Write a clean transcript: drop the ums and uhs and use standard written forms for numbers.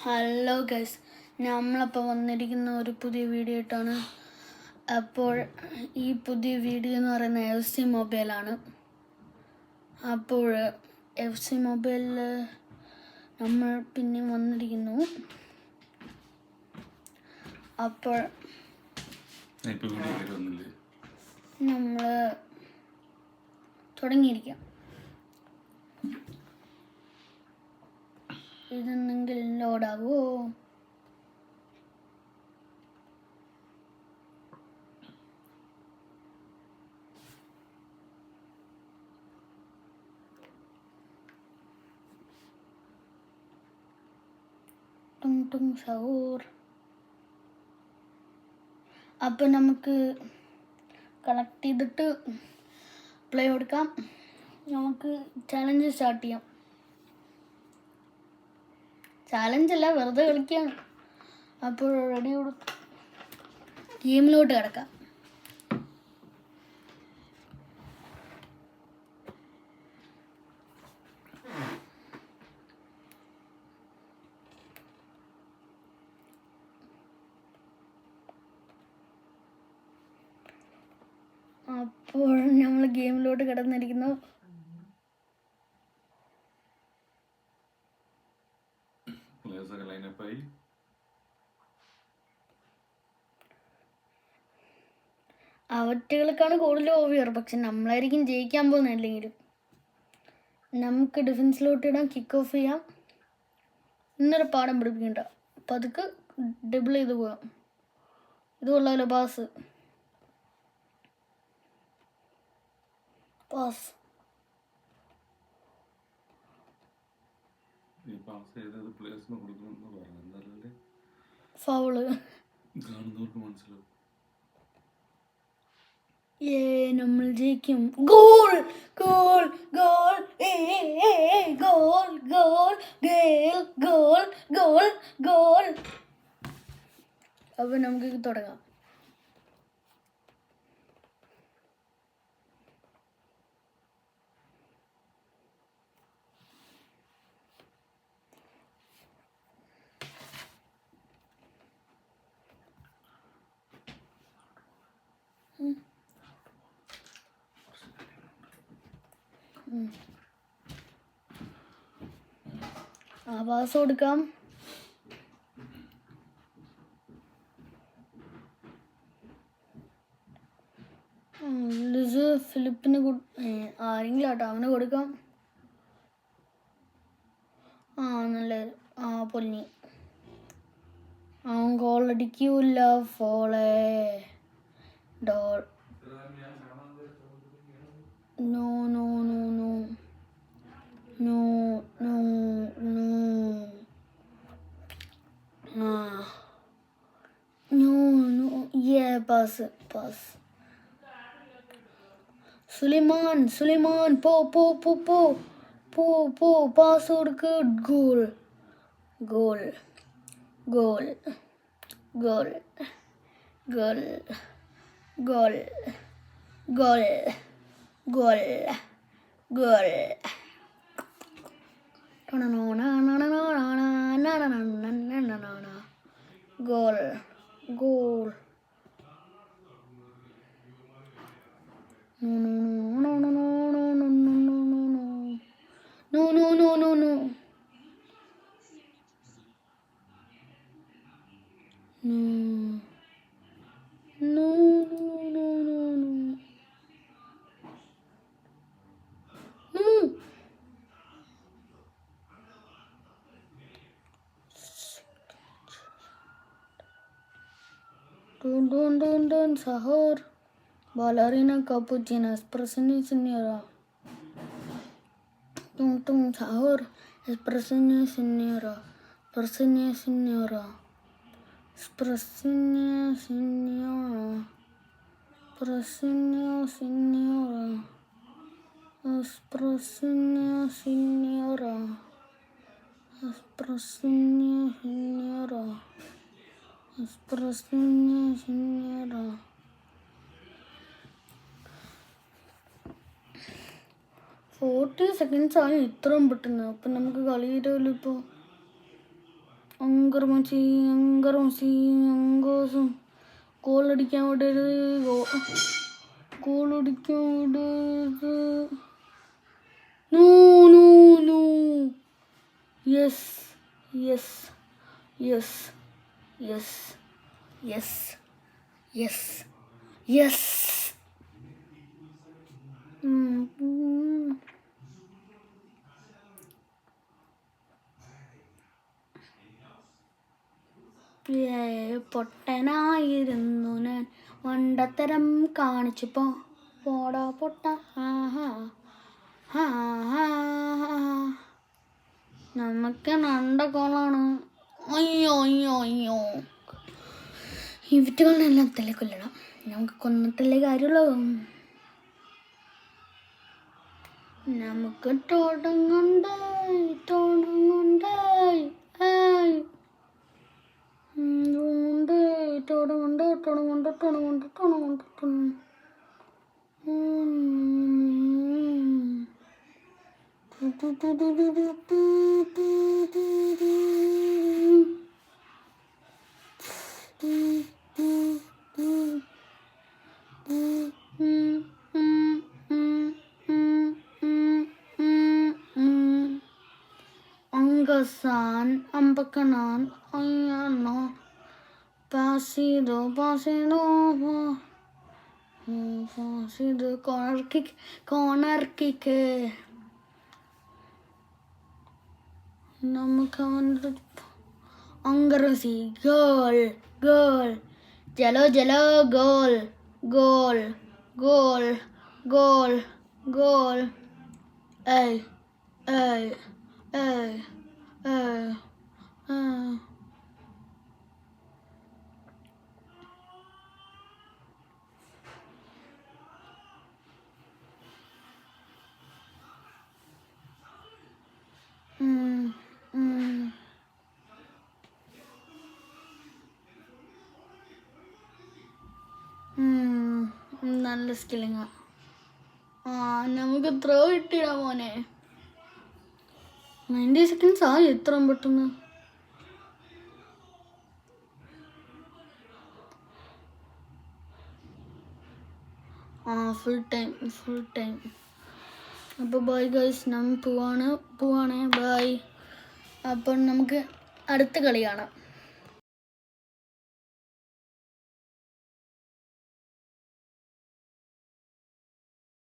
Hello guys, നമ്മളപ്പോൾ വന്നിരിക്കുന്ന ഒരു പുതിയ വീഡിയോ ആയിട്ടാണ്. അപ്പോൾ ഈ പുതിയ വീഡിയോ എന്ന് പറയുന്നത് FC മൊബൈലാണ്. അപ്പോൾ FC മൊബൈലിൽ നമ്മൾ പിന്നെ വന്നിരിക്കുന്നു. അപ്പോൾ നമ്മൾ തുടങ്ങിയിരിക്കാം. ഇതെന്തെങ്കിൽ ലോഡാകുമോ? സൗർ. അപ്പം നമുക്ക് കളക്ട് ചെയ്തിട്ട് പ്ലേ കൊടുക്കാം. നമുക്ക് ചാലഞ്ച് സ്റ്റാർട്ട് ചെയ്യാം. ചാലഞ്ചല്ല, വെറുതെ കളിക്കാം. അപ്പോൾ റെഡി കൊടുത്ത് ഗെയിമിലോട്ട് കിടക്കാം. അപ്പോൾ നമ്മൾ ഗെയിമിലോട്ട് കിടന്നിരിക്കുന്നു. അവറ്റകൾക്കാണ് കൂടുതൽ ഓവിയർ, പക്ഷെ നമ്മളായിരിക്കും ജയിക്കാൻ പോകുന്നില്ലെങ്കിലും. നമുക്ക് ഡിഫൻസിലോട്ട് ഇടാം, കിക്ക് ഓഫ് ചെയ്യാം. ഇന്നൊരു പാഠം പഠിപ്പിക്കണ്ട, പതുക്കെ ഡബിൾ ചെയ്ത് പോകാം. ഇത് കൊള്ളാമല്ലോ, പാസ് ഫൗള്. നമ്മൾ ജയിക്കും. Goal goal goal goal goal goal goal goal goal. അപ്പോൾ നമുക്ക് തുടങ്ങാം. പാസ് കൊടുക്കാം. ലിസ് ഫിലിപ്പിന് ആരെങ്കിലും ആട്ടോ, അവന് കൊടുക്കാം. നല്ല പൊന്നി. അവൻ ഗോൾ അടിക്കൂല. ഫോളേ ഡോൾ. No no no no no no no no no. Pass pass. Sulaiman പോ പോ പോ പോ പോ പോ പാസ് കൊടുക്ക്. Goal goal goal goal goal goal goal goal goal. Goal goal. Sahur. Ballerina cappuccino, espressione signora. Sahur, espressione signora. Espressione signora. Espressione signora. Espressione signora. Espressione signora. Espressione signora. Espressione signora. 40 seconds ആയി ഇത്രയും പെട്ടെന്ന്. അപ്പം നമുക്ക് കളി തരുമല്ലോ ഇപ്പോൾ. അങ്കർമച്ചി അങ്കോസും ഗോളടിക്കാൻ വിടരുത്, ഗോളടിക്കാൻ വിടരുത്. No no no. Yes yes yes yes yes yes yes. പൊട്ടനായിരുന്നു ഞാൻ, മണ്ടത്തരം കാണിച്ചു പോടാ പൊട്ട. നമുക്ക് നല്ല കോളാണ്. അയ്യോ അയ്യോ അയ്യോ. ഈ വിറ്റുകളെല്ലാം തലക്കൊല്ലണം, നമുക്ക് കൊന്നിട്ടല്ലേ കാര്യമുള്ളൂ. നമുക്ക് തുടങ്ങണ്ടേ തുടങ്ങണ്ടേ തുടങ്ങണ്ടേ തുടങ്ങണ്ട തുടങ്ങണ്ട തുടങ്ങണ്ട. Angkasan, ambakanan, ayano, pasido, corner kick. നമുക്ക് അങ്കറസി ഗോൾ ഗോൾ ജലോ goal goal goal goal goal. ഏയ് ഏയ് ഏയ് ഏയ്. നല്ല സ്കില്ലിങ്ങ. നമുക്ക് ത്രോ കിട്ടിയിടാ മോനെ. 90 seconds ആയി എത്ര പെട്ടെന്ന്. Full time. അപ്പോൾ ബൈ ഗൈസ്, നമ്മൾ പോവാണേ. ബൈ. അപ്പം നമുക്ക് അടുത്ത കളി കാണാം.